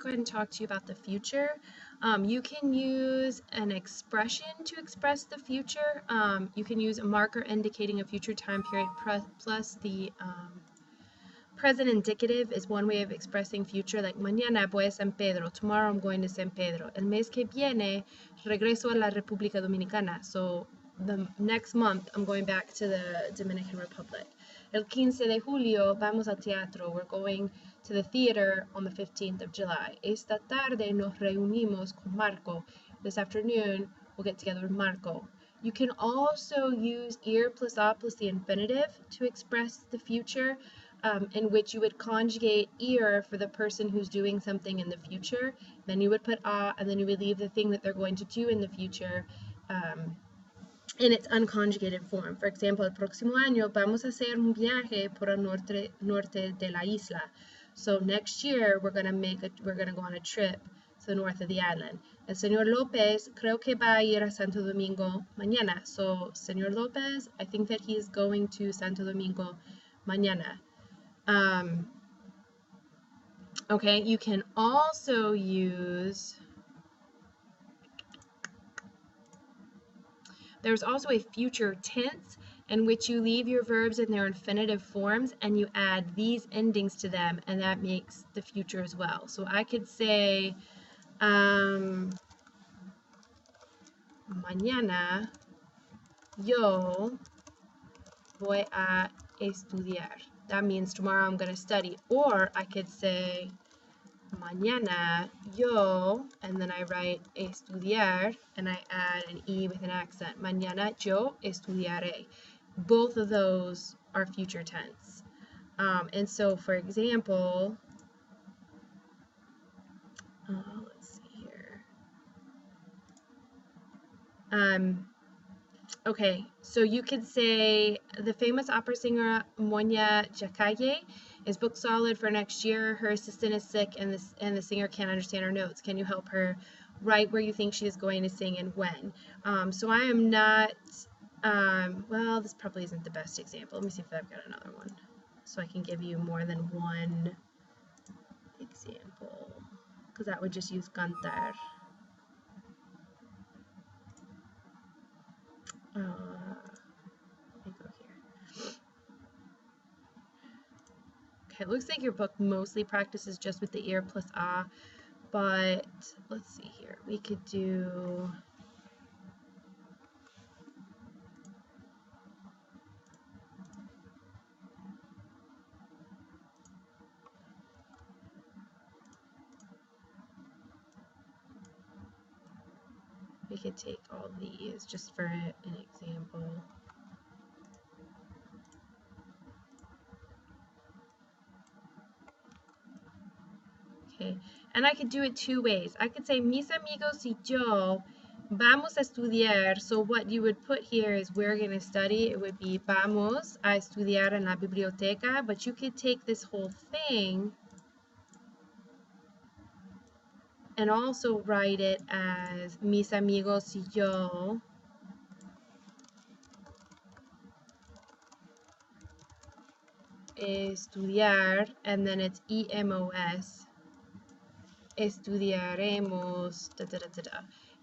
go ahead and talk to you about the future. You can use an expression to express the future. You can use a marker indicating a future time period plus the present indicative is one way of expressing future, like mañana voy a San Pedro, tomorrow I'm going to San Pedro. El mes que viene regreso a la República Dominicana. So the next month I'm going back to the Dominican Republic. El 15 de julio vamos al teatro. We're going to the theater on the 15th of July. Esta tarde nos reunimos con Marco. This afternoon we'll get together with Marco. You can also use ir plus a plus the infinitive to express the future. In which you would conjugate ir for the person who's doing something in the future, then you would put a, and then you would leave the thing that they're going to do in the future in its unconjugated form. For example, el próximo año vamos a hacer un viaje por el norte de la isla. So next year we're gonna go on a trip to the north of the island. El señor López creo que va a ir a Santo Domingo mañana. So señor López, I think that he is going to Santo Domingo mañana. Okay, you can also use, there's also a future tense in which you leave your verbs in their infinitive forms and you add these endings to them, and that makes the future as well. So I could say, mañana yo voy a estudiar. That means tomorrow I'm going to study. Or I could say, mañana yo, and then I write estudiar, and I add an E with an accent. Mañana yo estudiaré. Both of those are future tense. And so, for example, let's see here. Okay, so you could say the famous opera singer Monia Jakaye is booked solid for next year. Her assistant is sick and the singer can't understand her notes. Can you help her write where you think she is going to sing and when? So I am not, well, this probably isn't the best example. Let me see if I've got another one so I can give you more than one example, because that would just use cantar. Let me go here. Okay, it looks like your book mostly practices just with the ir plus a, but let's see here. We could do, we could take all these just for an example. Okay, and I could do it two ways. I could say, mis amigos y yo vamos a estudiar. So what you would put here is we're going to study. It would be vamos a estudiar en la biblioteca, but you could take this whole thing and also write it as mis amigos y yo estudiar, and then it's EMOS, estudiaremos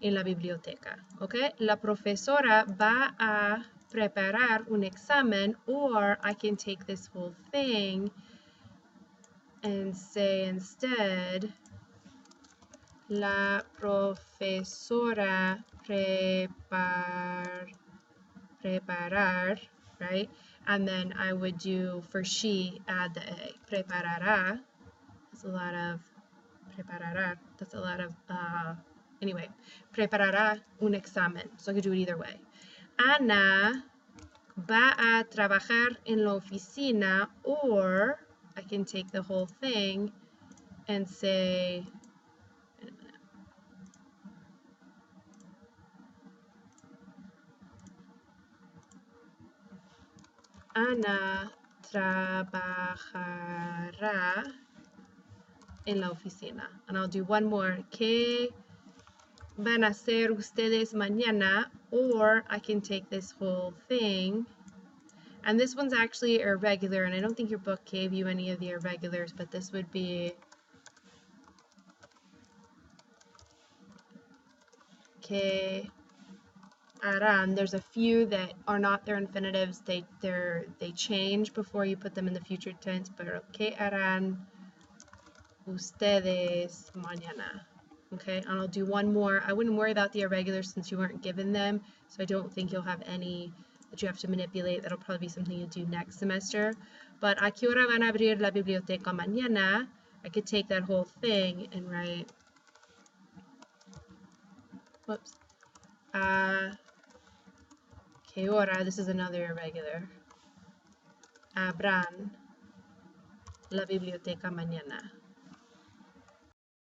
en la biblioteca. Okay, la profesora va a preparar un examen, or I can take this whole thing and say instead, la profesora preparar, right? And then I would do, for she, add the A. Preparará. That's a lot of, preparará. That's a lot of, anyway. Preparará un examen. So I could do it either way. Ana va a trabajar en la oficina, or I can take the whole thing and say, Ana trabajará en la oficina. And I'll do one more. ¿Qué van a hacer ustedes mañana? Or I can take this whole thing. And this one's actually irregular, and I don't think your book gave you any of the irregulars, but this would be que harán. There's a few that are not their infinitives. They change before you put them in the future tense. Pero que harán ustedes mañana? Okay, and I'll do one more. I wouldn't worry about the irregulars since you weren't given them, so I don't think you'll have any that you have to manipulate. That'll probably be something you do next semester. But ¿a qué hora van a abrir la biblioteca mañana? I could take that whole thing and write, whoops, ¿a qué hora? This is another irregular. Abran la biblioteca mañana.